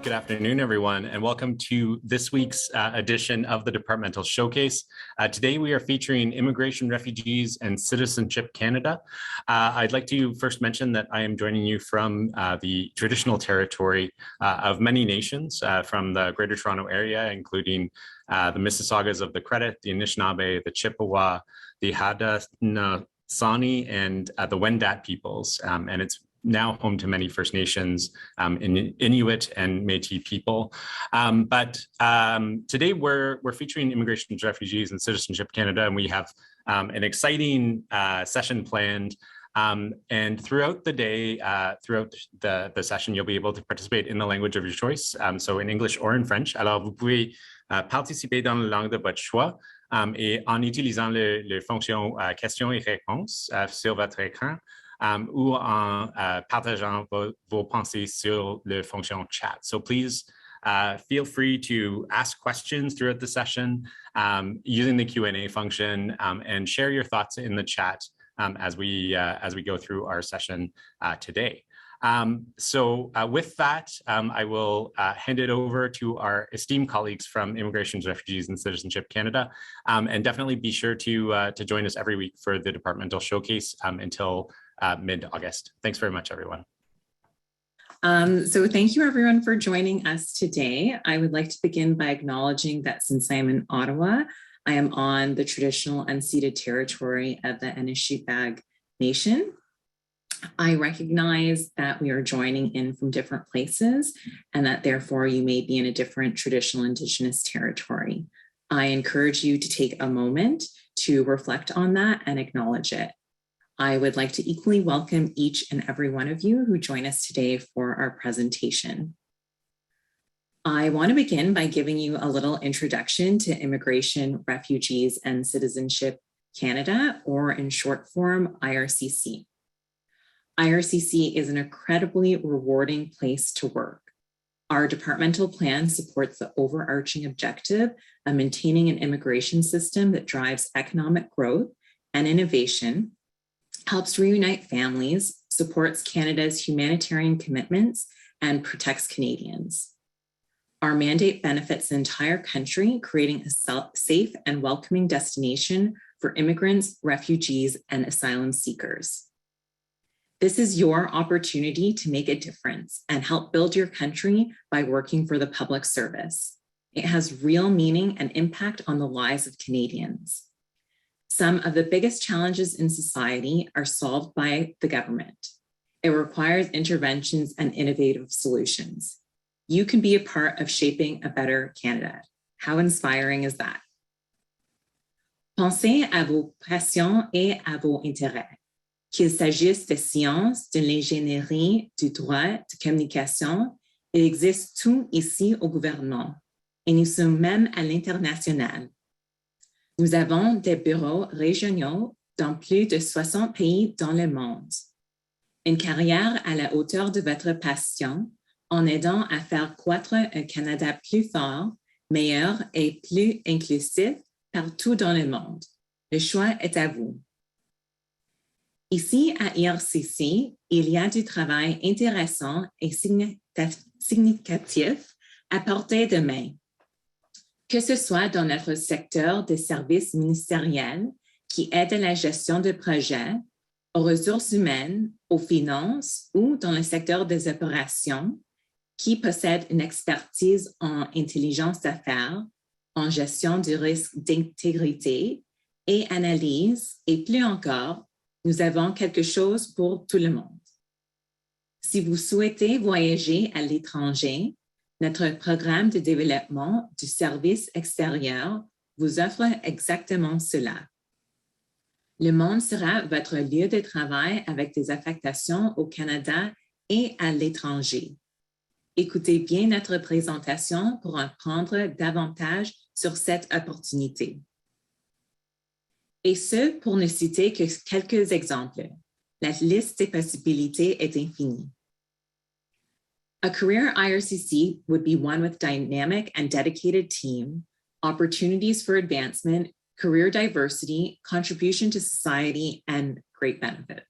Good afternoon, everyone, and welcome to this week's edition of the Departmental Showcase. Today, we are featuring Immigration, Refugees, and Citizenship Canada. I'd like to first mention that I am joining you from the traditional territory of many nations from the Greater Toronto Area, including the Mississaugas of the Credit, the Anishinaabe, the Chippewa, the Haudenosaunee, and the Wendat peoples. And it's now home to many First Nations, Inuit and Métis people. But today we're featuring Immigration, Refugees, and Citizenship Canada, and we have an exciting session planned. And throughout the day, throughout the session, you'll be able to participate in the language of your choice, so in English or in French. Alors, vous pouvez participer dans la langue de votre choix et en utilisant les fonctions questions et réponses sur votre écran. Ou en partageant vos pensées sur le fonction chat. So please feel free to ask questions throughout the session using the Q&A function and share your thoughts in the chat as we go through our session today. So with that, I will hand it over to our esteemed colleagues from Immigration, Refugees, and Citizenship Canada, and definitely be sure to join us every week for the Departmental Showcase until mid-August. Thanks very much, everyone. So thank you, everyone, for joining us today. I would like to begin by acknowledging that since I'm in Ottawa, I am on the traditional unceded territory of the Anishinaabe Nation. I recognize that we are joining in from different places and that therefore you may be in a different traditional Indigenous territory. I encourage you to take a moment to reflect on that and acknowledge it. I would like to equally welcome each and every one of you who join us today for our presentation. I want to begin by giving you a little introduction to Immigration, Refugees, and Citizenship Canada, or in short form, IRCC. IRCC is an incredibly rewarding place to work. Our departmental plan supports the overarching objective of maintaining an immigration system that drives economic growth and innovation, helps reunite families, supports Canada's humanitarian commitments, and protects Canadians. Our mandate benefits the entire country, creating a safe and welcoming destination for immigrants, refugees, and asylum seekers. This is your opportunity to make a difference and help build your country by working for the public service. It has real meaning and impact on the lives of Canadians. Some of the biggest challenges in society are solved by the government. It requires interventions and innovative solutions. You can be a part of shaping a better Canada. How inspiring is that? Pensez à vos passions et à vos intérêts. Qu'il s'agisse de sciences, de l'ingénierie, du droit, de communication, il existe tout ici au gouvernement. Et nous sommes même à l'international. Nous avons des bureaux régionaux dans plus de 60 pays dans le monde. Une carrière à la hauteur de votre passion en aidant à faire croître un Canada plus fort, meilleur et plus inclusif partout dans le monde. Le choix est à vous. Ici, à IRCC, il y a du travail intéressant et significatif à portée de main. Que ce soit dans notre secteur des services ministériels qui aide à la gestion de projets, aux ressources humaines, aux finances ou dans le secteur des opérations qui possède une expertise en intelligence d'affaires, en gestion du risque d'intégrité et analyse, et plus encore, nous avons quelque chose pour tout le monde. Si vous souhaitez voyager à l'étranger, notre programme de développement du service extérieur vous offre exactement cela. Le monde sera votre lieu de travail avec des affectations au Canada et à l'étranger. Écoutez bien notre présentation pour apprendre davantage sur cette opportunité. Et ce, pour ne citer que quelques exemples. La liste des possibilités est infinie. A career IRCC would be one with dynamic and dedicated team, opportunities for advancement, career diversity, contribution to society, and great benefits.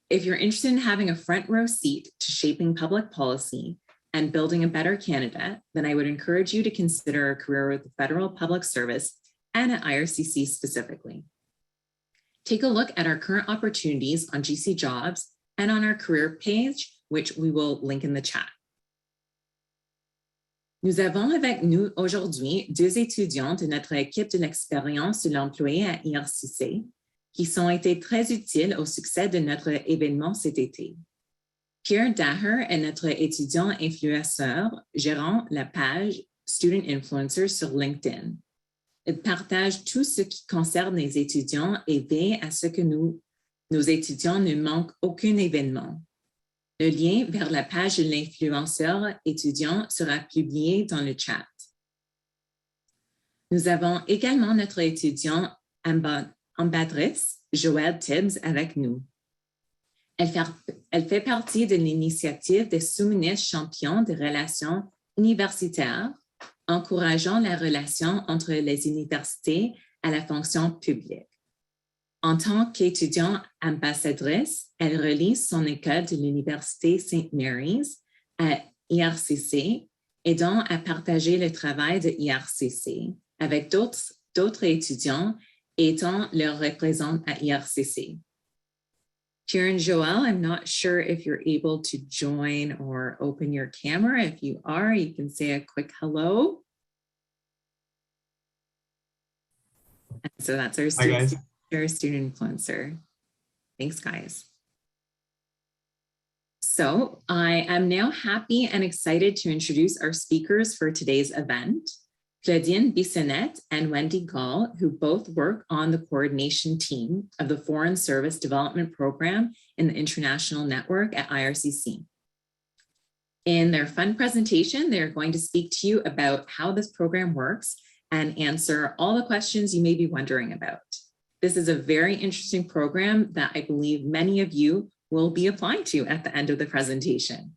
If you're interested in having a front row seat to shaping public policy, and building a better Canada, then I would encourage you to consider a career with the federal public service and at IRCC specifically. Take a look at our current opportunities on GC Jobs and on our career page, which we will link in the chat. Nous avons avec nous aujourd'hui deux étudiants de notre équipe de l'expérience de l'employé à IRCC qui ont été très utiles au succès de notre événement cet été. Pierre Daher est notre étudiant influenceur gérant la page Student Influencer sur LinkedIn. Il partage tout ce qui concerne les étudiants et veille à ce que nos étudiants ne manquent aucun événement. Le lien vers la page de l'influenceur étudiant sera publié dans le chat. Nous avons également notre étudiant ambassadrice, Joëlle Tibbs, avec nous. Elle fait partie de l'initiative des sous-ministres champions des relations universitaires, encourageant la relation entre les universités et la fonction publique. En tant qu'étudiante ambassadrice, elle relie son école de l'Université St. Mary's à IRCC, aidant à partager le travail de IRCC avec d'autres étudiants étant leurs représentants à IRCC. Pierre and Joelle, I'm not sure if you're able to join or open your camera. If you are, you can say a quick hello. And so that's our student influencer. Thanks, guys. So I am now happy and excited to introduce our speakers for today's event, Claudine Bissonnette and Wendy Gall, who both work on the coordination team of the Foreign Service Development Program in the International Network at IRCC. In their fun presentation, they're going to speak to you about how this program works and answer all the questions you may be wondering about. This is a very interesting program that I believe many of you will be applying to at the end of the presentation.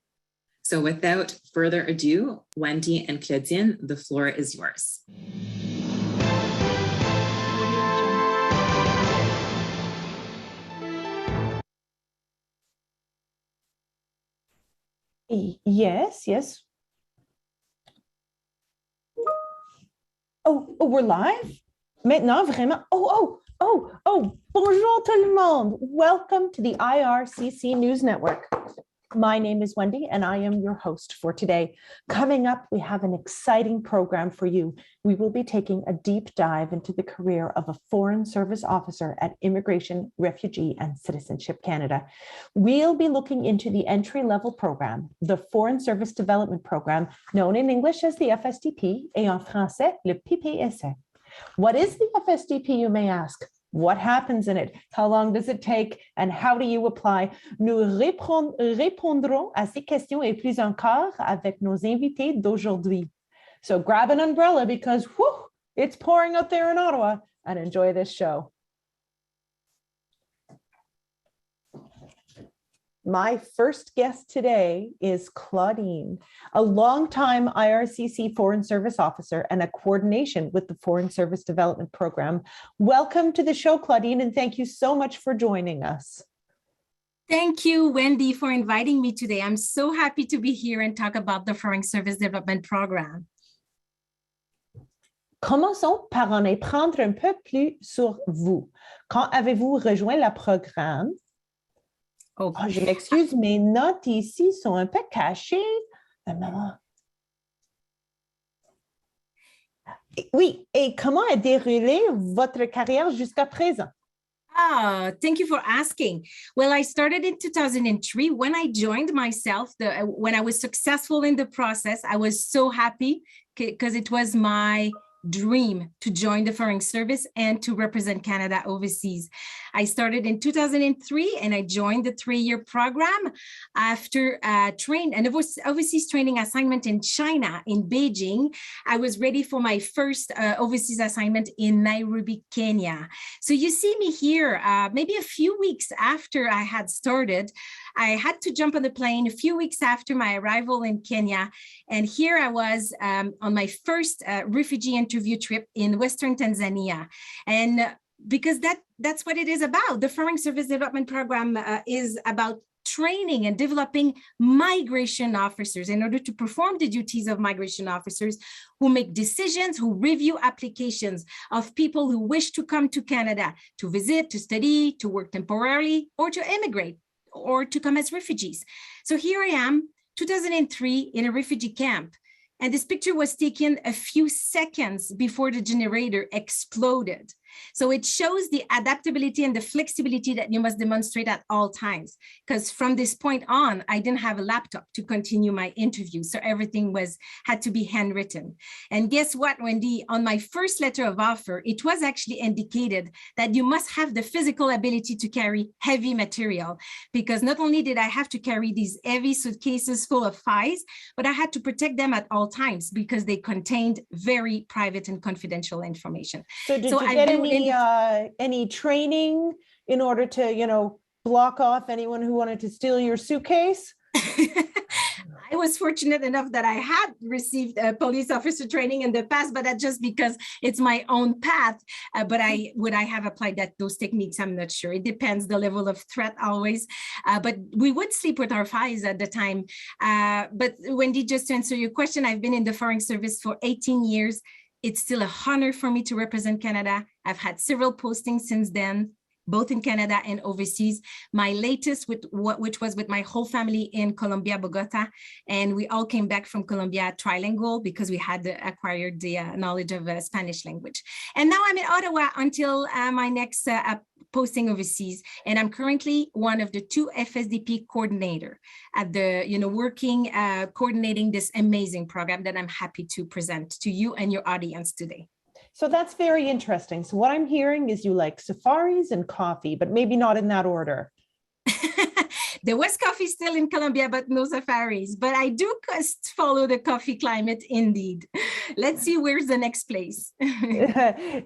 So without further ado, Wendy and Claudine, the floor is yours. Yes. Oh, we're live? Maintenant, vraiment? Bonjour tout le monde. Welcome to the IRCC News Network. My name is Wendy, and I am your host for today. Coming up, we have an exciting program for you. We will be taking a deep dive into the career of a Foreign Service Officer at Immigration, Refugee, and Citizenship Canada. We'll be looking into the entry-level program, the Foreign Service Development Program, known in English as the FSDP, et en français, le PPSA. What is the FSDP, you may ask? What happens in it? How long does it take? And how do you apply? Nous répondrons à ces questions et plus encore avec nos invités d'aujourd'hui. So grab an umbrella because it's pouring out there in Ottawa, and enjoy this show. My first guest today is Claudine, a longtime IRCC Foreign Service Officer and a coordination with the Foreign Service Development Program. Welcome to the show, Claudine, and thank you so much for joining us. Thank you, Wendy, for inviting me today. I'm so happy to be here and talk about the Foreign Service Development Program. Commençons par en apprendre un peu plus sur vous. Quand avez-vous rejoint le programme? Oh, je m'excuse, mes notes ici sont un peu cachées. Maman. Oui, et comment a déroulé votre carrière jusqu'à présent? Thank you for asking. Well, I started in 2003. When I joined myself, when I was successful in the process, I was so happy because it was my dream to join the Foreign Service and to represent Canada overseas. I started in 2003 and I joined the 3-year program after an overseas training assignment in China, in Beijing. I was ready for my first overseas assignment in Nairobi, Kenya. So you see me here, maybe a few weeks after I had started. I had to jump on the plane a few weeks after my arrival in Kenya. And here I was on my first refugee interview trip in Western Tanzania. And because that's what it is about. The Foreign Service Development Program is about training and developing migration officers in order to perform the duties of migration officers who make decisions, who review applications of people who wish to come to Canada to visit, to study, to work temporarily, or to immigrate, or to come as refugees. So here I am, 2003, in a refugee camp. And this picture was taken a few seconds before the generator exploded. So it shows the adaptability and the flexibility that you must demonstrate at all times. Because from this point on, I didn't have a laptop to continue my interview. So everything had to be handwritten. And guess what, Wendy? On my first letter of offer, it was actually indicated that you must have the physical ability to carry heavy material. Because not only did I have to carry these heavy suitcases full of files, but I had to protect them at all times because they contained very private and confidential information. So did you get any training in order to, block off anyone who wanted to steal your suitcase? I was fortunate enough that I had received police officer training in the past, but that's just because it's my own path. But would I have applied those techniques? I'm not sure. It depends the level of threat always. But we would sleep with our files at the time. But Wendy, just to answer your question, I've been in the Foreign Service for 18 years. It's still an honor for me to represent Canada. I've had several postings since then, both in Canada and overseas. My latest, which was with my whole family in Colombia, Bogota, and we all came back from Colombia trilingual because we had acquired the knowledge of Spanish language. And now I'm in Ottawa until my next posting overseas, and I'm currently one of the 2 FSDP coordinator at the, working, coordinating this amazing program that I'm happy to present to you and your audience today. So that's very interesting. So what I'm hearing is you like safaris and coffee, but maybe not in that order. There was coffee still in Colombia, but no safaris. But I do follow the coffee climate indeed. Let's see where's the next place.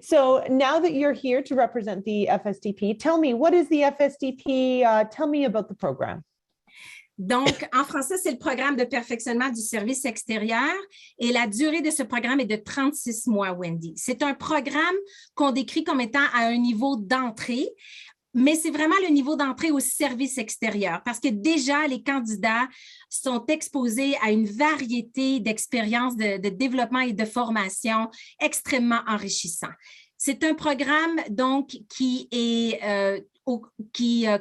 So now that you're here to represent the FSDP, tell me, what is the FSDP? Tell me about the program. Donc, en français, c'est le programme de perfectionnement du service extérieur et la durée de ce programme est de 36 mois, Wendy. C'est un programme qu'on décrit comme étant à un niveau d'entrée, mais c'est vraiment le niveau d'entrée au service extérieur parce que déjà, les candidats sont exposés à une variété d'expériences de développement et de formation extrêmement enrichissants. C'est un programme, donc, qui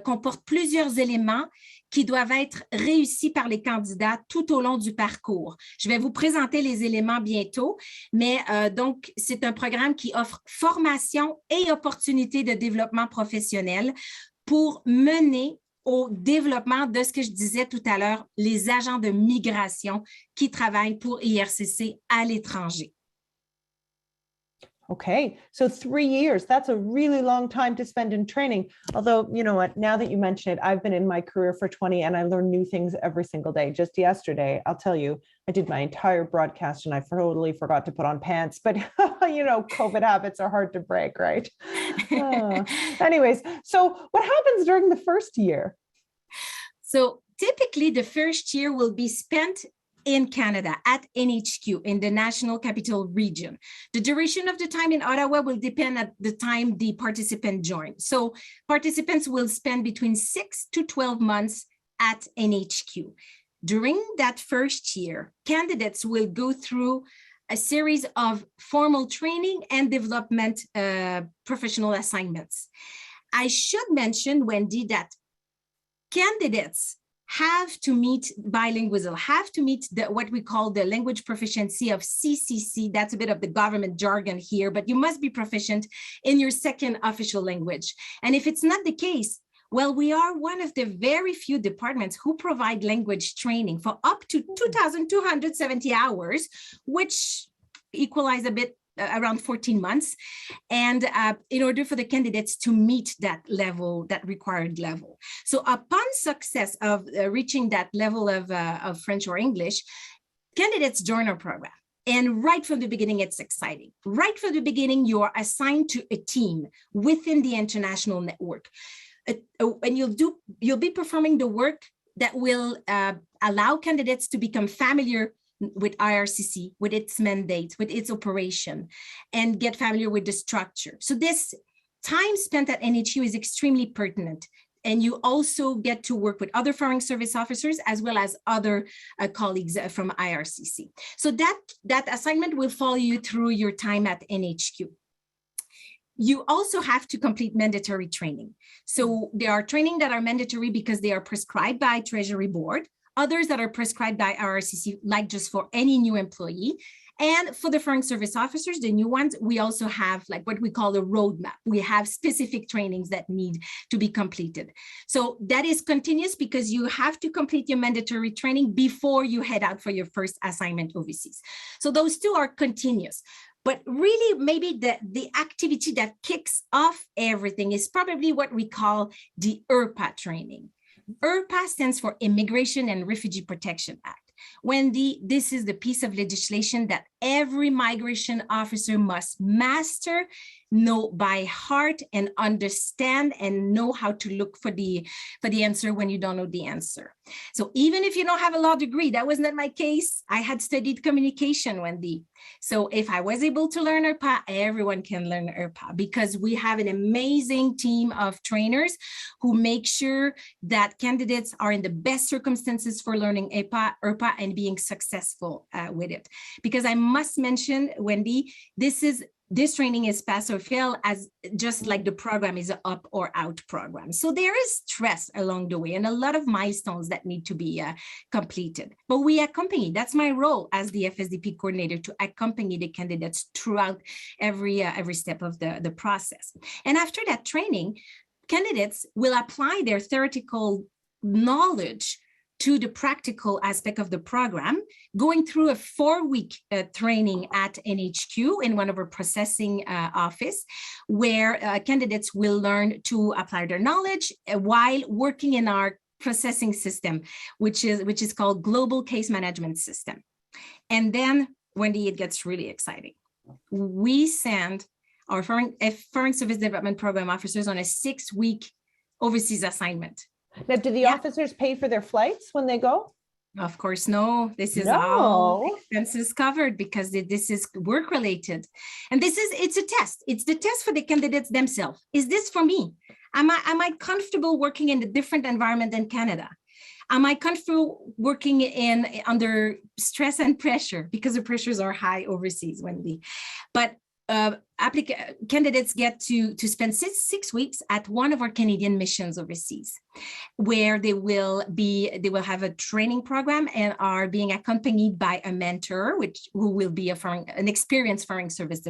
comporte plusieurs éléments qui doivent être réussis par les candidats tout au long du parcours. Je vais vous présenter les éléments bientôt, mais donc, c'est un programme qui offre formation et opportunités de développement professionnel pour mener au développement de ce que je disais tout à l'heure, les agents de migration qui travaillent pour IRCC à l'étranger. Okay, so 3 years, that's a really long time to spend in training. Although, you know what, now that you mention it, I've been in my career for 20 and I learn new things every single day. Just yesterday, I'll tell you, I did my entire broadcast and I totally forgot to put on pants, but COVID habits are hard to break, right? Anyways, so what happens during the first year? So typically the first year will be spent in Canada at NHQ in the National Capital Region. The duration of the time in Ottawa will depend at the time the participant joins. So participants will spend between 6 to 12 months at NHQ. During that first year, candidates will go through a series of formal training and development professional assignments. I should mention, Wendy, that candidates have to meet bilingualism, have to meet what we call the language proficiency of CCC. That's a bit of the government jargon here, but you must be proficient in your second official language. And if it's not the case, well, we are one of the very few departments who provide language training for up to 2,270 hours, which equalize a bit around 14 months. And in order for the candidates to meet that level, that required level. So upon success of reaching that level of French or English, candidates join our program. And right from the beginning, it's exciting. Right from the beginning, you are assigned to a team within the international network. And you'll be performing the work that will allow candidates to become familiar with IRCC, with its mandate, with its operation, and get familiar with the structure. So this time spent at NHU is extremely pertinent. and you also get to work with other foreign service officers as well as other colleagues from IRCC. So that assignment will follow you through your time at NHQ. You also have to complete mandatory training. So there are training that are mandatory because they are prescribed by Treasury Board, others that are prescribed by IRCC, like just for any new employee. And for the foreign service officers, the new ones, we also have like what we call a roadmap. We have specific trainings that need to be completed. So that is continuous because you have to complete your mandatory training before you head out for your first assignment overseas. So those two are continuous. But really, maybe the activity that kicks off everything is probably what we call the IRPA training. IRPA stands for Immigration and Refugee Protection Act. Wendy, this is the piece of legislation that every migration officer must master, know by heart, and understand, and know how to look for the answer when you don't know the answer. So even if you don't have a law degree, that was not my case. I had studied communication, Wendy. So if I was able to learn IRPA, everyone can learn IRPA because we have an amazing team of trainers who make sure that candidates are in the best circumstances for learning IRPA and being successful with it. Because I must mention, Wendy, this training is pass or fail, as just like the program is an up or out program. So there is stress along the way and a lot of milestones that need to be completed. But we accompany, that's my role as the FSDP coordinator, to accompany the candidates throughout every step of the process. And after that training, candidates will apply their theoretical knowledge to the practical aspect of the program, going through a 4-week training at NHQ in one of our processing office, where candidates will learn to apply their knowledge while working in our processing system, which is called Global Case Management System. And then, Wendy, it gets really exciting. We send our Foreign Service Development Program officers on a 6-week overseas assignment. Now, do the officers pay for their flights when they go? Of course, no. This is all expenses covered because this is work related. And it's a test. It's the test for the candidates themselves. Is this for me? Am I comfortable working in a different environment than Canada? Am I comfortable working under stress and pressure? Because the pressures are high overseas, Wendy. But candidates get to spend six weeks at one of our Canadian missions overseas, where they will have a training program and are being accompanied by a mentor, who will be an experienced foreign service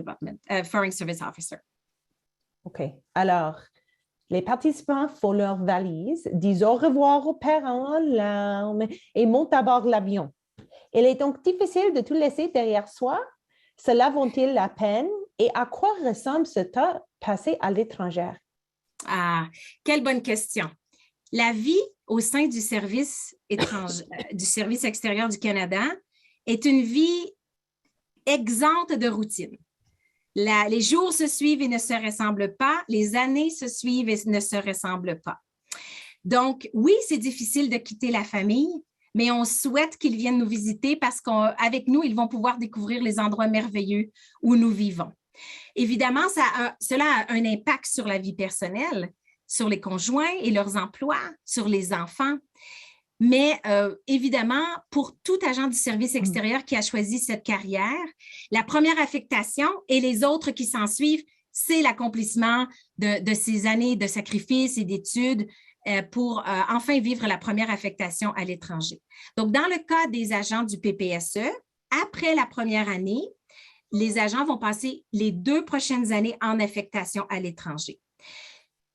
officer. OK. Alors, les participants font leur valise, disent au revoir aux parents, larmes, et montent à bord de l'avion. Il est donc difficile de tout laisser derrière soi. Cela vaut-il la peine? Et à quoi ressemble ce temps passé à l'étranger? Ah, quelle bonne question. La vie au sein du service extérieur du Canada est une vie exempte de routine. Les jours se suivent et ne se ressemblent pas. Les années se suivent et ne se ressemblent pas. Donc, oui, c'est difficile de quitter la famille, mais on souhaite qu'ils viennent nous visiter parce qu'avec nous, ils vont pouvoir découvrir les endroits merveilleux où nous vivons. Évidemment, cela a un impact sur la vie personnelle, sur les conjoints et leurs emplois, sur les enfants. Mais évidemment, pour tout agent du service extérieur qui a choisi cette carrière, la première affectation et les autres qui s'en suivent, c'est l'accomplissement de ces années de sacrifices et d'études pour enfin vivre la première affectation à l'étranger. Donc, dans le cas des agents du PPSE, après la première année, les agents vont passer les 2 prochaines années en affectation à l'étranger.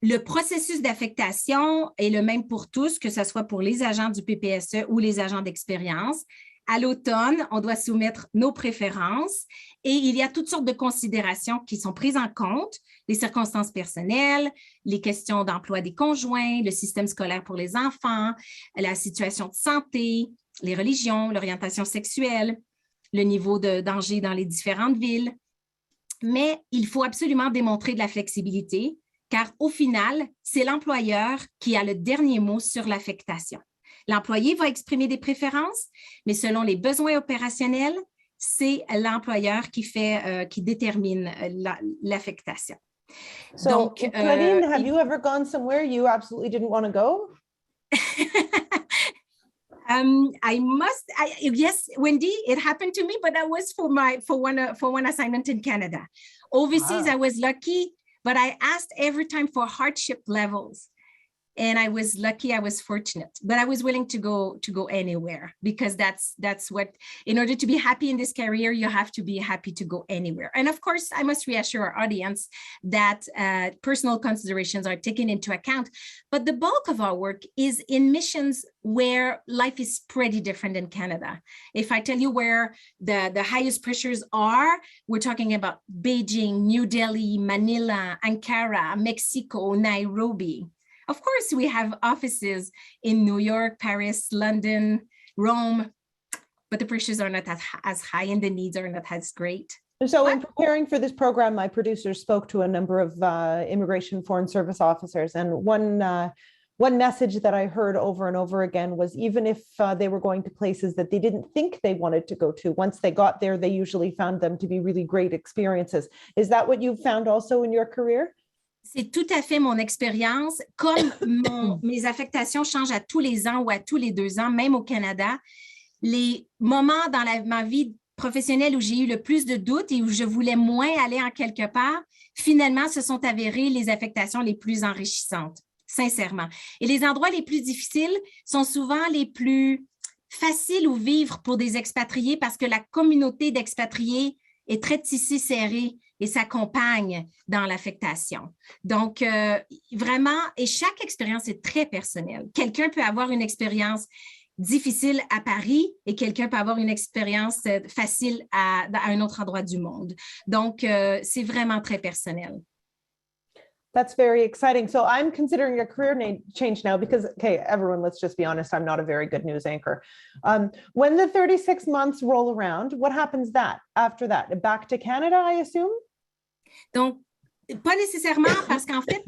Le processus d'affectation est le même pour tous, que ce soit pour les agents du PPSE ou les agents d'expérience. À l'automne, on doit soumettre nos préférences et il y a toutes sortes de considérations qui sont prises en compte, les circonstances personnelles, les questions d'emploi des conjoints, le système scolaire pour les enfants, la situation de santé, les religions, l'orientation sexuelle, le niveau de danger dans les différentes villes. Mais il faut absolument démontrer de la flexibilité, car au final, c'est l'employeur qui a le dernier mot sur l'affectation. L'employé va exprimer des préférences, mais selon les besoins opérationnels, c'est l'employeur qui détermine l'affectation. So, Donc, Claudine, have you ever gone somewhere you absolutely didn't want to go? Yes, Wendy, it happened to me, but that was for one assignment in Canada. Overseas, I was lucky, but I asked every time for hardship levels. And I was lucky, I was fortunate, but I was willing to go anywhere, because that's what, in order to be happy in this career, you have to be happy to go anywhere. And of course, I must reassure our audience that personal considerations are taken into account, but the bulk of our work is in missions where life is pretty different in Canada. If I tell you where the highest pressures are, we're talking about Beijing, New Delhi, Manila, Ankara, Mexico, Nairobi. Of course, we have offices in New York, Paris, London, Rome, but the pressures are not as high and the needs are not as great. So in preparing for this program, my producers spoke to a number of immigration foreign service officers, and one message that I heard over and over again was, even if they were going to places that they didn't think they wanted to go to, once they got there, they usually found them to be really great experiences. Is that what you've found also in your career? C'est tout à fait mon expérience. Comme mes affectations changent à tous les ans ou à tous les 2 ans, même au Canada, les moments dans ma vie professionnelle où j'ai eu le plus de doutes et où je voulais moins aller en quelque part, finalement, se sont avérées les affectations les plus enrichissantes, sincèrement. Et les endroits les plus difficiles sont souvent les plus faciles où vivre pour des expatriés, parce que la communauté d'expatriés est très tissée, serrée et s'accompagne dans l'affectation. Donc, vraiment, et chaque expérience est très personnelle. Quelqu'un peut avoir une expérience difficile à Paris et quelqu'un peut avoir une expérience facile à un autre endroit du monde. Donc, c'est vraiment très personnel. That's very exciting. So I'm considering a career change now because, okay, everyone, let's just be honest, I'm not a very good news anchor. When the 36 months roll around, what happens after that? Back to Canada, I assume? Donc, pas nécessairement, parce qu'en fait,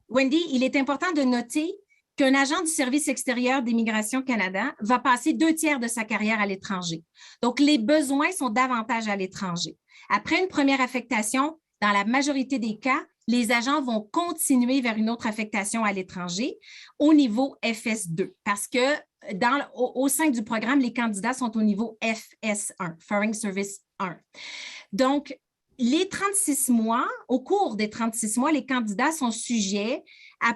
Wendy, il est important de noter qu'un agent du Service extérieur d'Immigration Canada va passer 2/3 de sa carrière à l'étranger. Donc, les besoins sont davantage à l'étranger. Après une première affectation, dans la majorité des cas, les agents vont continuer vers une autre affectation à l'étranger au niveau FS2, parce que au sein du programme, les candidats sont au niveau FS1, Foreign Service 1. Donc, les 36 mois, au cours des 36 mois, les candidats sont sujets à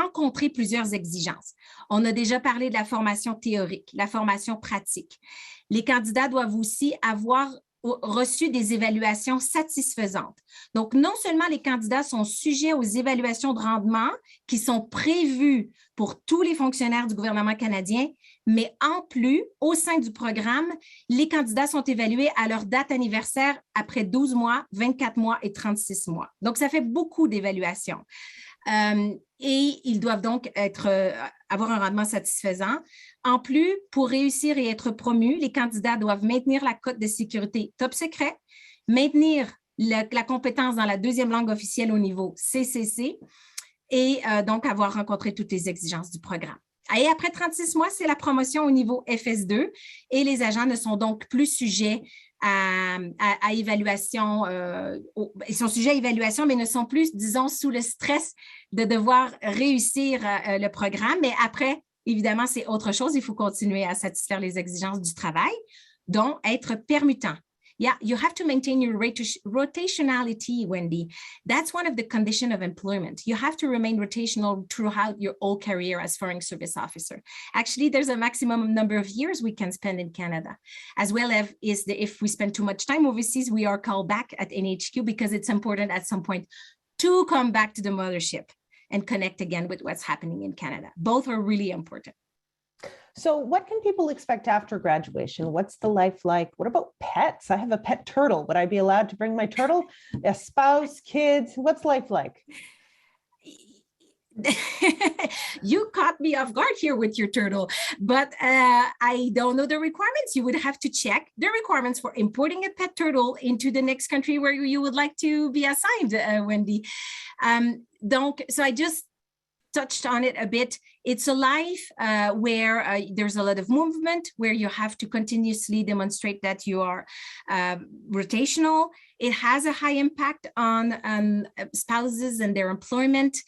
rencontrer plusieurs exigences. On a déjà parlé de la formation théorique, la formation pratique. Les candidats doivent aussi avoir reçu des évaluations satisfaisantes. Donc, non seulement les candidats sont sujets aux évaluations de rendement qui sont prévues pour tous les fonctionnaires du gouvernement canadien, mais en plus, au sein du programme, les candidats sont évalués à leur date anniversaire après 12 mois, 24 mois et 36 mois. Donc, ça fait beaucoup d'évaluations. Et ils doivent donc avoir un rendement satisfaisant. En plus, pour réussir et être promus, les candidats doivent maintenir la cote de sécurité top secret, maintenir la compétence dans la 2e langue officielle au niveau CCC et donc avoir rencontré toutes les exigences du programme. Et après 36 mois, c'est la promotion au niveau FS2 et les agents ne sont donc plus sujets à évaluation. Ils sont sujets à évaluation, mais ne sont plus, disons, sous le stress de devoir réussir le programme. Mais après, évidemment, c'est autre chose. Il faut continuer à satisfaire les exigences du travail, dont être permutant. Yeah, you have to maintain your rotationality, Wendy. That's one of the conditions of employment. You have to remain rotational throughout your whole career as foreign service officer. Actually, there's a maximum number of years we can spend in Canada, as well as if we spend too much time overseas, we are called back at NHQ because it's important at some point to come back to the mothership and connect again with what's happening in Canada. Both are really important. So what can people expect after graduation? What's the life like? What about pets? I have a pet turtle. Would I be allowed to bring my turtle? A spouse, kids? What's life like? You caught me off guard here with your turtle, but I don't know the requirements. You would have to check the requirements for importing a pet turtle into the next country where you would like to be assigned, Wendy. So I just touched on it a bit. It's a life where there's a lot of movement, where you have to continuously demonstrate that you are rotational. It has a high impact on spouses and their employment.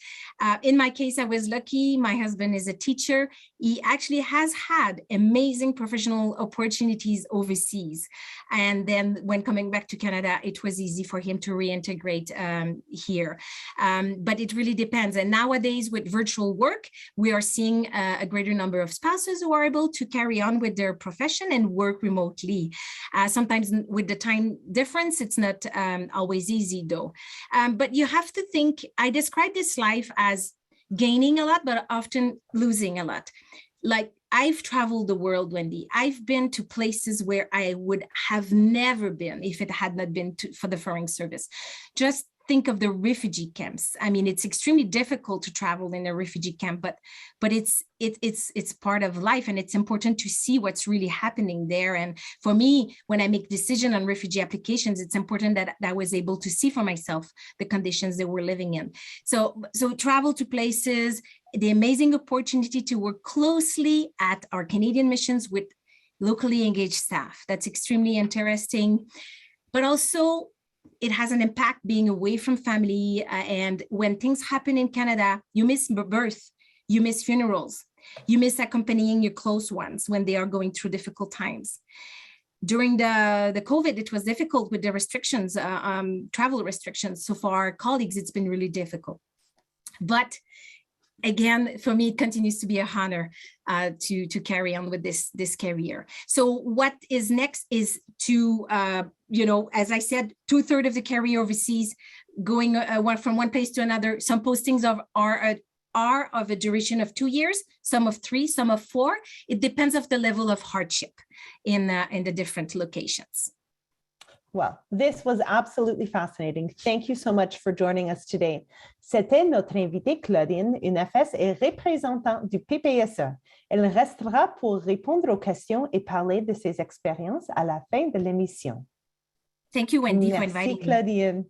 In my case, I was lucky. My husband is a teacher. He actually has had amazing professional opportunities overseas. And then when coming back to Canada, it was easy for him to reintegrate here. But it really depends. And nowadays with virtual work, we are seeing a greater number of spouses who are able to carry on with their profession and work remotely. Sometimes with the time difference, it's not always easy though. But you have to think, I describe this life as gaining a lot, but often losing a lot. Like I've traveled the world, Wendy. I've been to places where I would have never been if it had not been for the foreign service. Just think of the refugee camps. I mean, it's extremely difficult to travel in a refugee camp, but it's part of life, and it's important to see what's really happening there. And for me, when I make decisions on refugee applications, it's important that I was able to see for myself the conditions they were living in. So travel to places, the amazing opportunity to work closely at our Canadian missions with locally engaged staff. That's extremely interesting, but also it has an impact being away from family. And when things happen in Canada, you miss birth, you miss funerals, you miss accompanying your close ones when they are going through difficult times. During the COVID, it was difficult with the restrictions, travel restrictions. So for our colleagues, it's been really difficult. But again, for me, it continues to be an honor to carry on with this career. So what is next is to, as I said, 2/3 of the career overseas, going from one place to another. Some postings are of a duration of 2 years, some of 3, some of 4. It depends of the level of hardship in the different locations. Well, this was absolutely fascinating. Thank you so much for joining us today. C'était notre invitée Claudine, une FS et représentante du PPSE. Elle restera pour répondre aux questions et parler de ses expériences à la fin de l'émission. Thank you, Wendy, for inviting Merci, Claudine.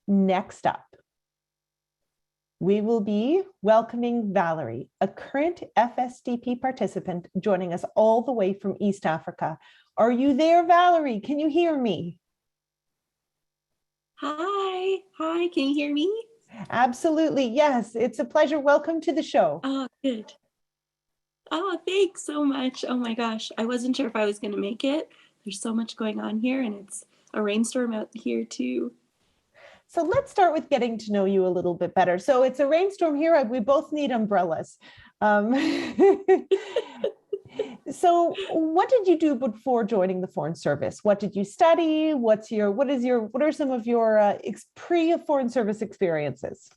Next up, we will be welcoming Valerie, a current FSDP participant joining us all the way from East Africa. Are you there, Valerie? Can you hear me? Hi, can you hear me? Absolutely, yes. It's a pleasure. Welcome to the show. Oh, good. Oh, thanks so much. Oh my gosh, I wasn't sure if I was going to make it. There's so much going on here, and it's a rainstorm out here too. So let's start with getting to know you a little bit better. So it's a rainstorm here. We both need umbrellas. So what did you do before joining the Foreign Service? What did you study? What are some of your pre-Foreign Service experiences?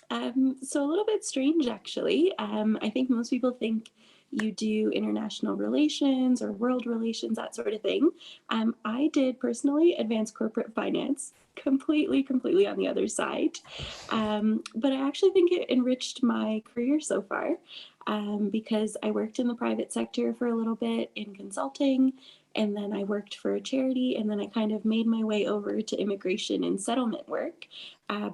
So a little bit strange, actually. I think most people think you do international relations or world relations, that sort of thing. I did personally advanced corporate finance, completely on the other side. But I actually think it enriched my career so far, because I worked in the private sector for a little bit in consulting, and then I worked for a charity, and then I kind of made my way over to immigration and settlement work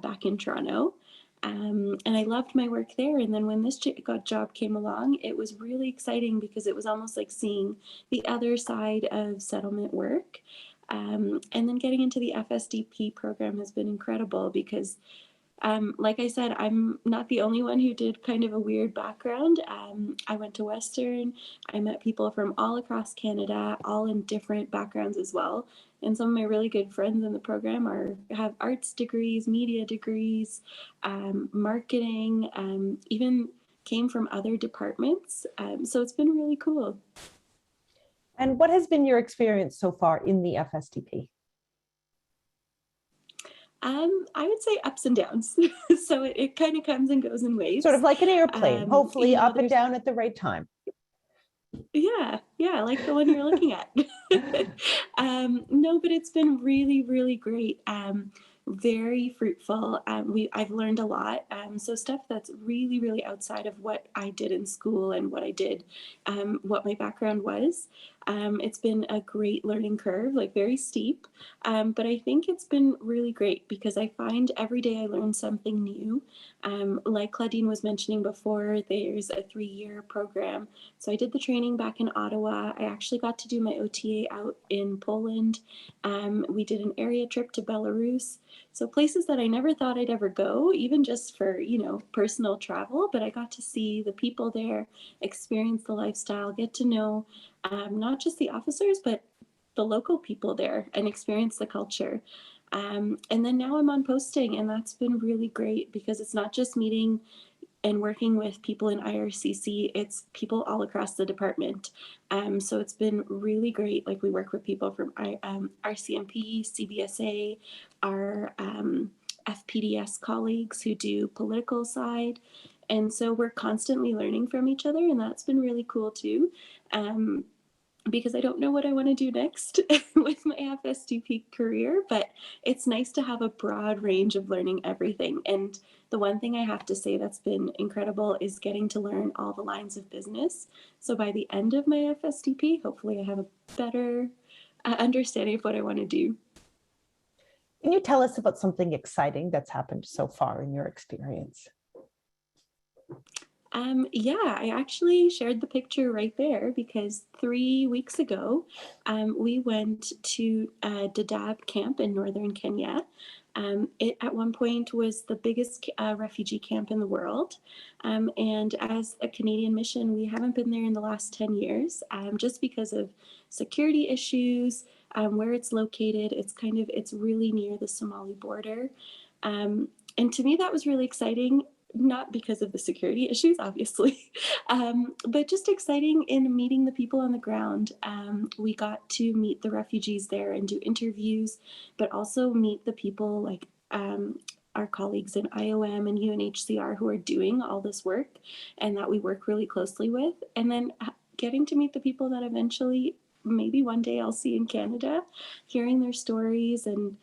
back in Toronto. And I loved my work there. And then when this job came along, it was really exciting because it was almost like seeing the other side of settlement work. And then getting into the FSDP program has been incredible because, like I said, I'm not the only one who did kind of a weird background. I went to Western. I met people from all across Canada, all in different backgrounds as well. And some of my really good friends in the program have arts degrees, media degrees, marketing, even came from other departments. So it's been really cool. And what has been your experience so far in the FSDP? I would say ups and downs. So it kind of comes and goes in waves. Sort of like an airplane, hopefully up and there's down at the right time. Yeah, like the one you're looking at. No, but it's been really, really great. very fruitful. I've learned a lot. So stuff that's really, really outside of what I did in school and what I did, what my background was. It's been a great learning curve, like very steep. But I think it's been really great because I find every day I learn something new. Like Claudine was mentioning before, there's a 3-year program. So I did the training back in Ottawa. I actually got to do my OTA out in Poland. We did an area trip to Belarus. So places that I never thought I'd ever go, even just for, personal travel, but I got to see the people there, experience the lifestyle, get to know not just the officers, but the local people there and experience the culture. And then now I'm on posting, and that's been really great because it's not just meeting and working with people in IRCC, it's people all across the department. So it's been really great. Like we work with people from RCMP, CBSA, our FPDS colleagues who do political side. And so we're constantly learning from each other, and that's been really cool too. Because I don't know what I want to do next with my FSDP career, but it's nice to have a broad range of learning everything. And the one thing I have to say that's been incredible is getting to learn all the lines of business. So by the end of my FSDP, hopefully I have a better understanding of what I want to do. Can you tell us about something exciting that's happened so far in your experience? Yeah, I actually shared the picture right there because 3 weeks ago, we went to Dadaab camp in northern Kenya. It at one point was the biggest refugee camp in the world. And as a Canadian mission, we haven't been there in the last 10 years just because of security issues, where it's located. It's really near the Somali border. And to me, that was really exciting. Not because of the security issues, obviously, but just exciting in meeting the people on the ground. We got to meet the refugees there and do interviews, but also meet the people like our colleagues in IOM and UNHCR who are doing all this work and that we work really closely with. And then getting to meet the people that eventually, maybe one day I'll see in Canada, hearing their stories. And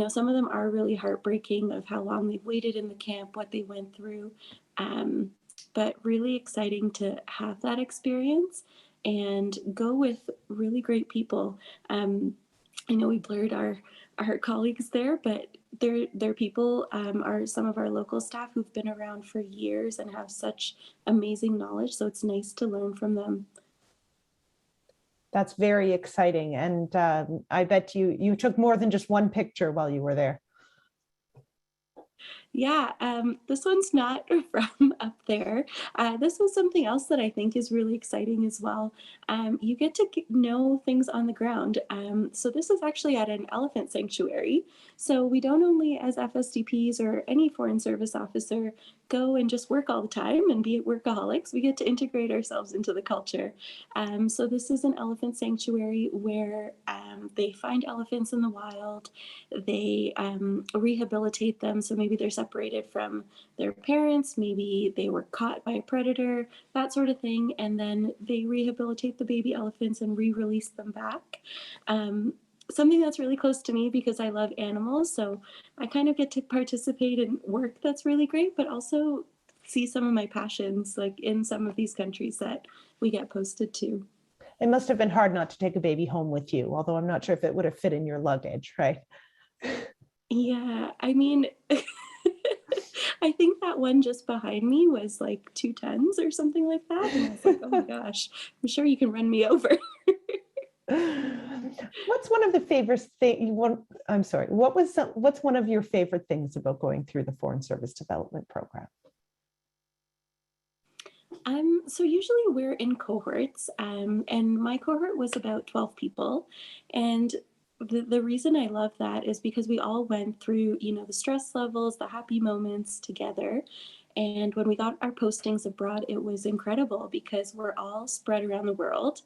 some of them are really heartbreaking of how long they've waited in the camp, what they went through, but really exciting to have that experience and go with really great people. We blurred our colleagues there, but their people are some of our local staff who've been around for years and have such amazing knowledge. So it's nice to learn from them. That's very exciting. And I bet you took more than just one picture while you were there. Yeah, this one's not from up there. This was something else that I think is really exciting as well. You get to know things on the ground. So this is actually at an elephant sanctuary. So we don't only as FSDPs or any foreign service officer go and just work all the time and be workaholics. We get to integrate ourselves into the culture. So this is an elephant sanctuary where they find elephants in the wild. They rehabilitate them. So maybe they're separated from their parents. Maybe they were caught by a predator, that sort of thing. And then they rehabilitate the baby elephants and re-release them back. Something that's really close to me because I love animals. So I kind of get to participate in work that's really great, but also see some of my passions like in some of these countries that we get posted to. It must have been hard not to take a baby home with you, although I'm not sure if it would have fit in your luggage, right? Yeah, I mean, I think that one just behind me was like 2 tons or something like that. And I was like, oh my gosh, I'm sure you can run me over. What's one of the favorite things? What's one of your favorite things about going through the Foreign Service Development Program? So usually we're in cohorts, and my cohort was about 12 people. And the reason I love that is because we all went through, the stress levels, the happy moments together. And when we got our postings abroad, it was incredible because we're all spread around the world.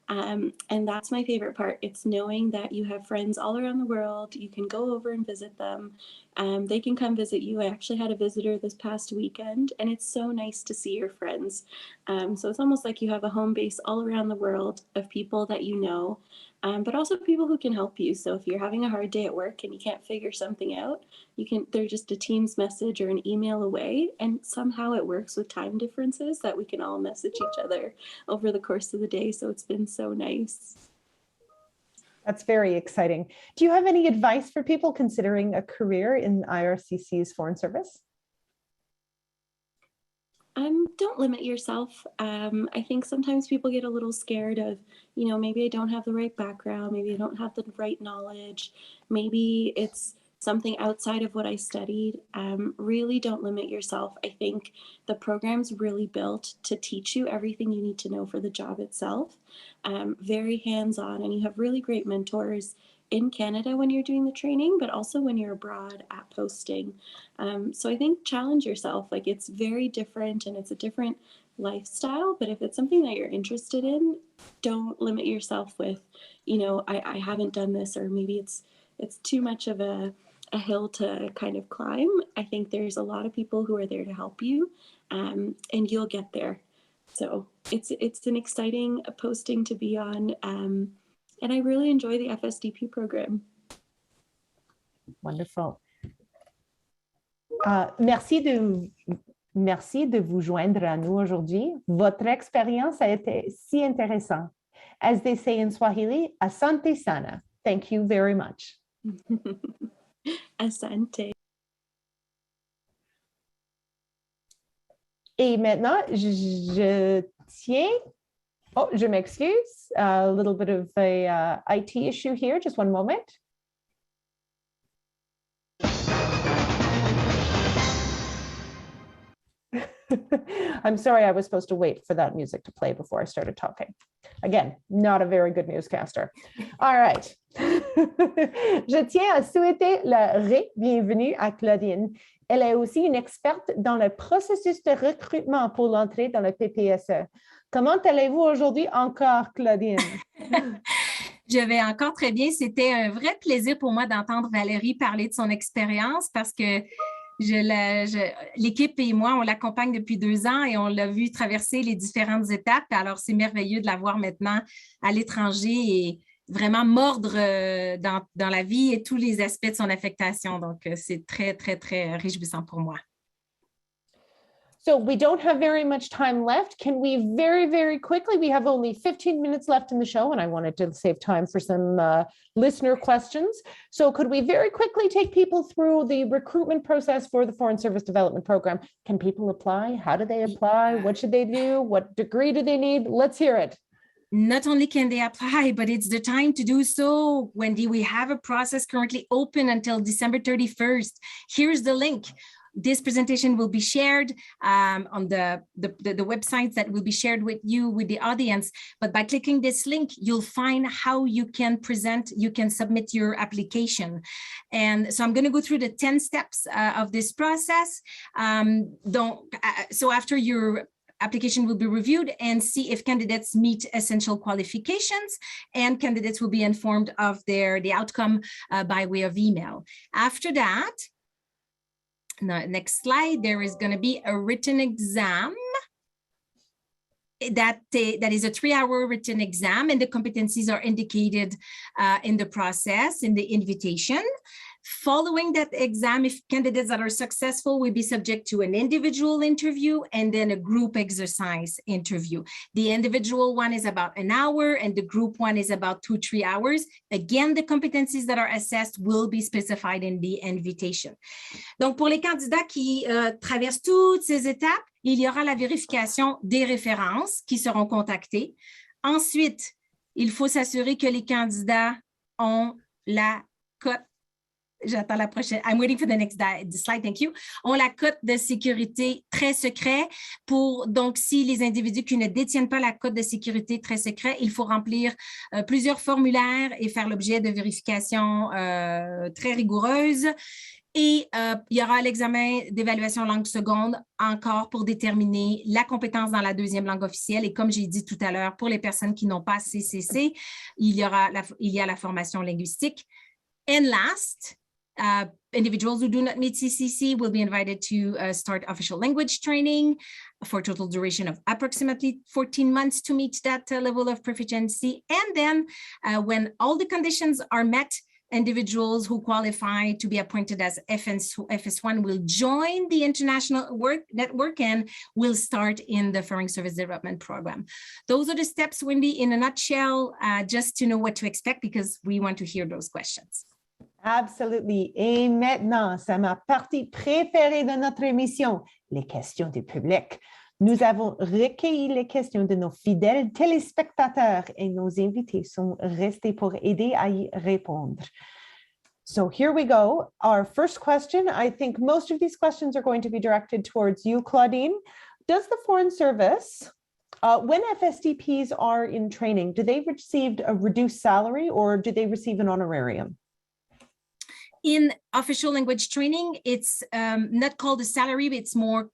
And that's my favorite part. It's knowing that you have friends all around the world. You can go over and visit them. They can come visit you. I actually had a visitor this past weekend, and it's so nice to see your friends. So it's almost like you have a home base all around the world of people that you know, but also people who can help you. So if you're having a hard day at work and you can't figure something out, they're just a Teams message or an email away, and somehow it works with time differences that we can all message each other over the course of the day. So it's been so nice. That's very exciting. Do you have any advice for people considering a career in IRCC's Foreign Service? Don't limit yourself. I think sometimes people get a little scared of, maybe I don't have the right background, maybe I don't have the right knowledge, maybe it's something outside of what I studied. Really don't limit yourself. I think the program's really built to teach you everything you need to know for the job itself. Very hands-on, and you have really great mentors in Canada when you're doing the training, but also when you're abroad at posting. So I think challenge yourself. Like, it's very different and it's a different lifestyle, but if it's something that you're interested in, don't limit yourself with, I haven't done this, or maybe it's too much of a hill to kind of climb. I think there's a lot of people who are there to help you, and you'll get there. So it's an exciting posting to be on. And I really enjoy the FSDP program. Wonderful. Merci de vous joindre à nous aujourd'hui. Votre expérience a été si intéressante. As they say in Swahili, asante sana. Thank you very much. Asante. Et maintenant, je tiens... Oh, je m'excuse. A little bit of a IT issue here. Just one moment. I'm sorry, I was supposed to wait for that music to play before I started talking. Again, not a very good newscaster. All right. Je tiens à souhaiter la bienvenue à Claudine. Elle est aussi une experte dans le processus de recrutement pour l'entrée dans le PPSE. Comment allez-vous aujourd'hui encore, Claudine? Je vais encore très bien. C'était un vrai plaisir pour moi d'entendre Valérie parler de son expérience parce que l'équipe et moi, on l'accompagne depuis 2 ans et on l'a vu traverser les différentes étapes. Alors, c'est merveilleux de la voir maintenant à l'étranger et vraiment mordre dans la vie et tous les aspects de son affectation. Donc, c'est très, très, très réjouissant pour moi. So we don't have very much time left. Can we very, very quickly, we have only 15 minutes left in the show, and I wanted to save time for some listener questions. So could we very quickly take people through the recruitment process for the Foreign Service Development Program? Can people apply? How do they apply? What should they do? What degree do they need? Let's hear it. Not only can they apply, but it's the time to do so. Wendy, we have a process currently open until December 31st. Here's the link. This presentation will be shared on the websites that will be shared with you, with the audience. But by clicking this link, you'll find how you can submit your application. And so I'm going to go through the 10 steps of this process. So after your application will be reviewed and see if candidates meet essential qualifications, and candidates will be informed of the outcome by way of email. After that, next slide, there is going to be a written exam. That is a 3-hour written exam, and the competencies are indicated in the process, in the invitation. Following that exam, if candidates that are successful will be subject to an individual interview and then a group exercise interview. The individual one is about an hour and the group one is about 2-3 hours. Again, the competencies that are assessed will be specified in the invitation. Donc, pour les candidats qui traversent toutes ces étapes, il y aura la vérification des références qui seront contactées. Ensuite, il faut s'assurer que les candidats ont la cote. J'attends la prochaine. I'm waiting for the next slide. Thank you. On la cote de sécurité très secret. Donc, si les individus qui ne détiennent pas la cote de sécurité très secret, il faut remplir plusieurs formulaires et faire l'objet de vérifications très rigoureuses. Et il y aura l'examen d'évaluation langue seconde encore pour déterminer la compétence dans la 2e langue officielle. Et comme j'ai dit tout à l'heure, pour les personnes qui n'ont pas CCC, il y a la formation linguistique. And last, individuals who do not meet CCC will be invited to start official language training for a total duration of approximately 14 months to meet that level of proficiency. And then when all the conditions are met, individuals who qualify to be appointed as FS1 will join the international network and will start in the Foreign Service Development Program. Those are the steps, Wendy, in a nutshell, just to know what to expect, because we want to hear those questions. Absolutely. Et maintenant, c'est ma partie préférée de notre émission, les questions du public. Nous avons recueilli les questions de nos fidèles téléspectateurs et nos invités sont restés pour aider à y répondre. So here we go. Our first question, I think most of these questions are going to be directed towards you, Claudine. Does the Foreign Service, when FSDPs are in training, do they receive a reduced salary or do they receive an honorarium? In official language training, it's not called a salary, but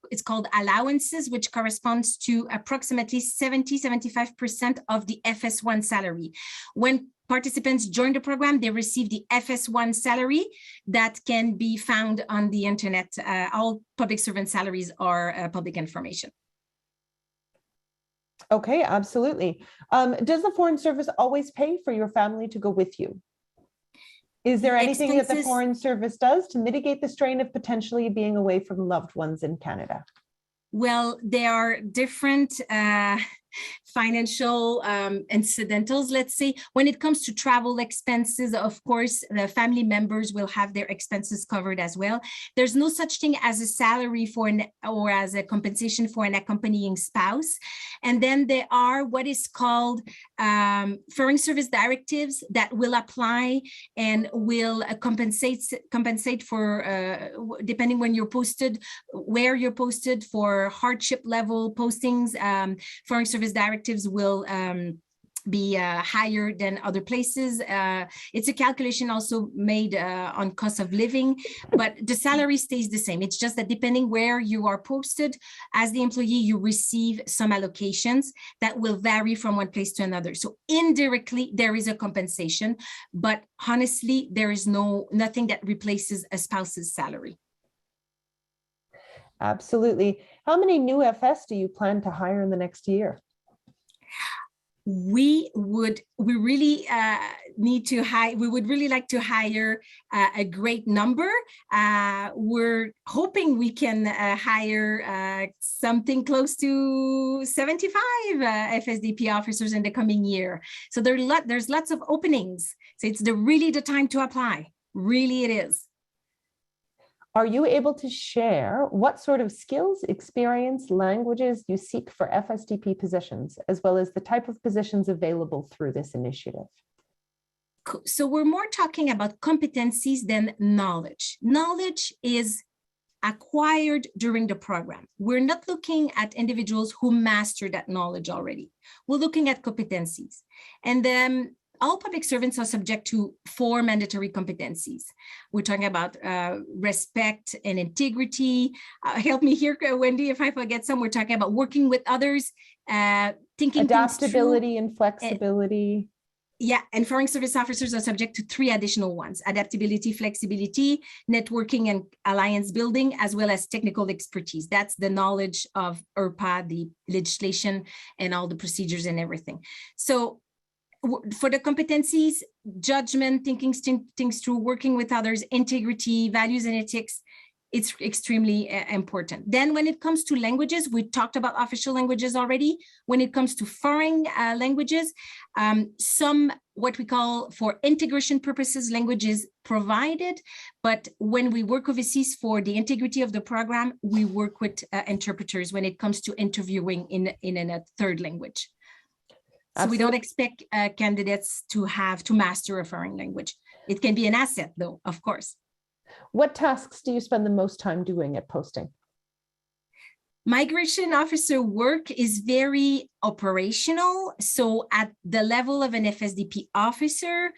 it's called allowances, which corresponds to approximately 70-75% of the FS1 salary. When participants join the program, they receive the FS1 salary that can be found on the internet. All public servant salaries are public information. Okay, absolutely. Does the Foreign Service always pay for your family to go with you? Is there anything that the Foreign Service does to mitigate the strain of potentially being away from loved ones in Canada? Well, there are different financial incidentals, let's say. When it comes to travel expenses, of course, the family members will have their expenses covered as well. There's no such thing as a salary or as a compensation for an accompanying spouse. And then there are what is called foreign service directives that will apply and will compensate for, depending when you're posted, where you're posted, for hardship level postings. Foreign service directives will be higher than other places. It's a calculation also made on cost of living, but the salary stays the same. It's just that depending where you are posted as the employee, you receive some allocations that will vary from one place to another. So indirectly, there is a compensation, but honestly, there is nothing that replaces a spouse's salary. Absolutely. How many new FS do you plan to hire in the next year? We would really like to hire a great number. We're hoping we can hire something close to 75 FSDP officers in the coming year. So there's lots of openings. So it's really the time to apply. Really it is. Are you able to share what sort of skills, experience, languages you seek for FSDP positions, as well as the type of positions available through this initiative? So we're more talking about competencies than knowledge. Knowledge is acquired during the program. We're not looking at individuals who master that knowledge already. We're looking at competencies. And then all public servants are subject to 4 mandatory competencies. We're talking about respect and integrity. Help me here, Wendy, if I forget some. We're talking about working with others, thinking adaptability and flexibility. Yeah, and foreign service officers are subject to 3 additional ones: adaptability, flexibility, networking and alliance building, as well as technical expertise. That's the knowledge of IRPA, the legislation, and all the procedures and everything. So for the competencies, judgment, thinking things through, working with others, integrity, values and ethics, it's extremely important. Then when it comes to languages, we talked about official languages already. When it comes to foreign languages, some what we call for integration purposes languages provided, but when we work overseas for the integrity of the program, we work with interpreters when it comes to interviewing in a third language. So we don't expect candidates to have to master a foreign language. It can be an asset though, of course. What tasks do you spend the most time doing at posting? Migration officer work is very operational. So at the level of an FSDP officer,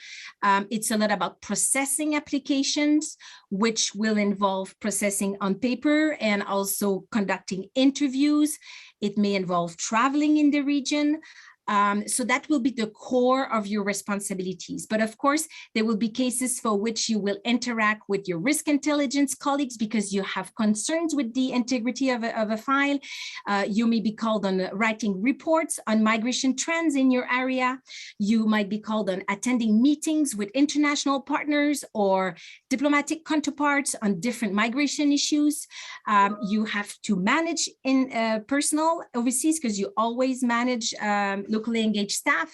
it's a lot about processing applications, which will involve processing on paper and also conducting interviews. It may involve traveling in the region. So that will be the core of your responsibilities. But of course, there will be cases for which you will interact with your risk intelligence colleagues because you have concerns with the integrity of a file. You may be called on writing reports on migration trends in your area. You might be called on attending meetings with international partners or diplomatic counterparts on different migration issues. You have to manage in personnel overseas because you always manage locally engaged staff,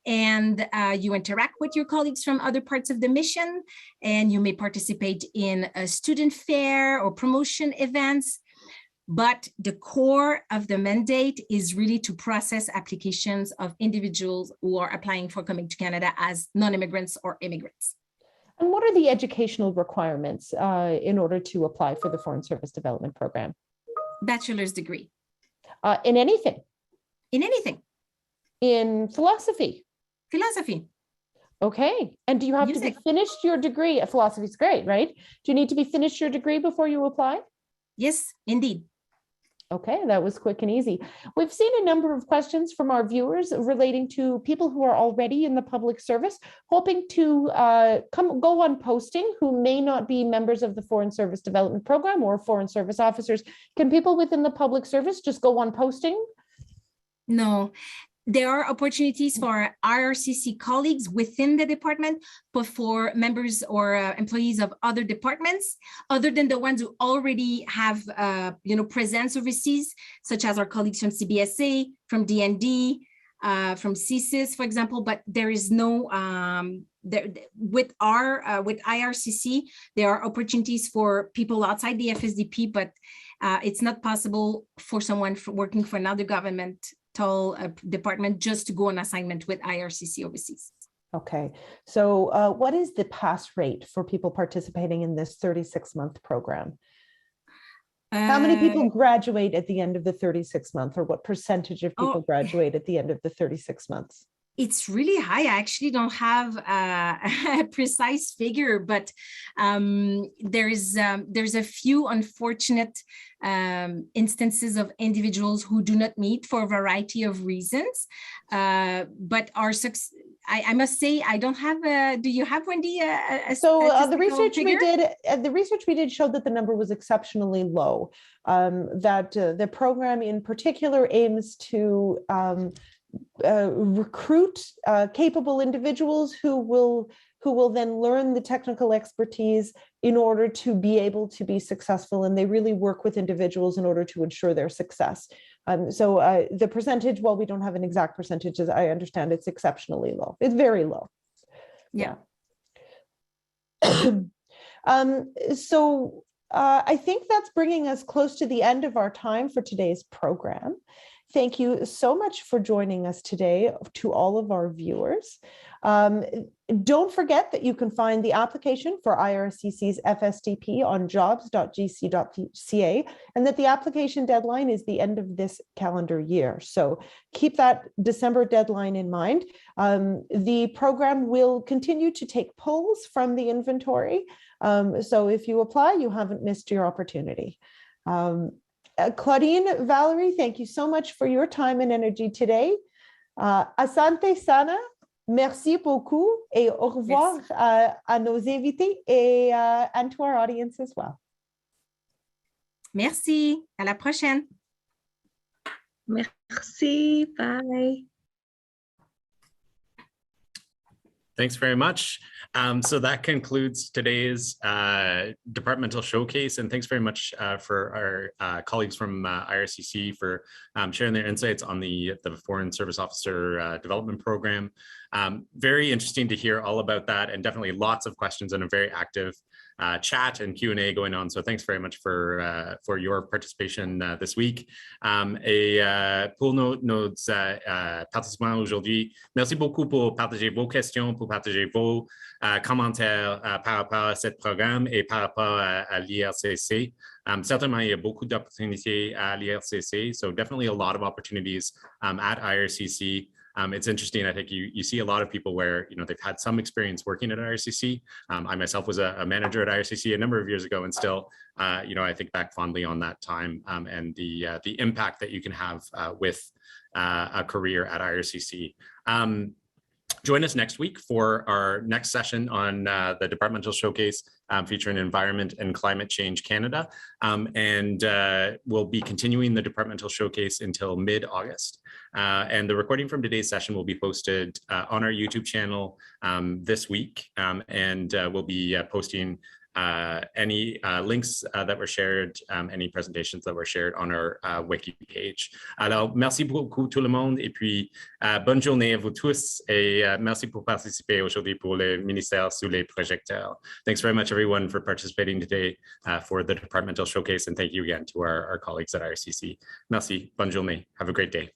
and you interact with your colleagues from other parts of the mission, and you may participate in a student fair or promotion events. But the core of the mandate is really to process applications of individuals who are applying for coming to Canada as non-immigrants or immigrants. And what are the educational requirements in order to apply for the Foreign Service Development Program? Bachelor's degree. In anything? In anything. In philosophy? Philosophy. Okay. And do you have to be finished your degree? Philosophy is great, right? Do you need to be finished your degree before you apply? Yes, indeed. Okay, that was quick and easy. We've seen a number of questions from our viewers relating to people who are already in the public service, hoping to go on posting who may not be members of the Foreign Service Development Program or foreign service officers. Can people within the public service just go on posting? No. There are opportunities for IRCC colleagues within the department, but for members or employees of other departments, other than the ones who already have, presence overseas, such as our colleagues from CBSA, from DND, from CSIS, for example. But there is no with IRCC, there are opportunities for people outside the FSDP, but it's not possible for someone working for another government department just to go on assignment with IRCC overseas. Okay, so what is the pass rate for people participating in this 36-month program? How many people graduate at the end of the 36 months, or what percentage of people graduate at the end of the 36 months? It's really high. I actually don't have a precise figure, but there's a few unfortunate instances of individuals who do not meet for a variety of reasons. But our success, I must say, I don't have. Do you have, Wendy? The research we did showed that the number was exceptionally low. That the program in particular aims to recruit capable individuals who will then learn the technical expertise in order to be able to be successful, and they really work with individuals in order to ensure their success. So the percentage, while we don't have an exact percentage, as I understand, it's exceptionally low. It's very low. Yeah. I think that's bringing us close to the end of our time for today's program. Thank you so much for joining us today, to all of our viewers. Don't forget that you can find the application for IRCC's FSDP on jobs.gc.ca, and that the application deadline is the end of this calendar year. So keep that December deadline in mind. The program will continue to take polls from the inventory. So if you apply, you haven't missed your opportunity. Claudine, Valerie, thank you so much for your time and energy today. Asante sana, merci beaucoup, et au revoir à nos invités and to our audience as well. Merci, à la prochaine. Merci, bye. Thanks very much. So that concludes today's departmental showcase, and thanks very much for our colleagues from IRCC for sharing their insights on the Foreign Service Officer Development Program. Very interesting to hear all about that, and definitely lots of questions and a very active chat and Q&A going on. So thanks very much for your participation this week. Pour nos participants aujourd'hui, merci beaucoup pour partager vos questions, pour partager vos commentaires par rapport à ce programme et par rapport à l'IRCC. Certainly, il y a beaucoup d'opportunités à l'IRCC, so definitely a lot of opportunities at IRCC. It's interesting. I think you see a lot of people where, they've had some experience working at IRCC. I myself was a manager at IRCC a number of years ago, and still, I think back fondly on that time and the impact that you can have with a career at IRCC. Join us next week for our next session on the Departmental Showcase featuring Environment and Climate Change Canada. And we'll be continuing the Departmental Showcase until mid-August. And the recording from today's session will be posted on our YouTube channel this week. And we'll be posting any links that were shared, any presentations that were shared on our wiki page. Alors, merci beaucoup tout le monde et puis bonne journée à vous tous et merci pour participer aujourd'hui pour le ministère sous les projecteurs. Thanks very much everyone for participating today for the Departmental Showcase, and thank you again to our colleagues at IRCC. Merci, bonne journée, have a great day.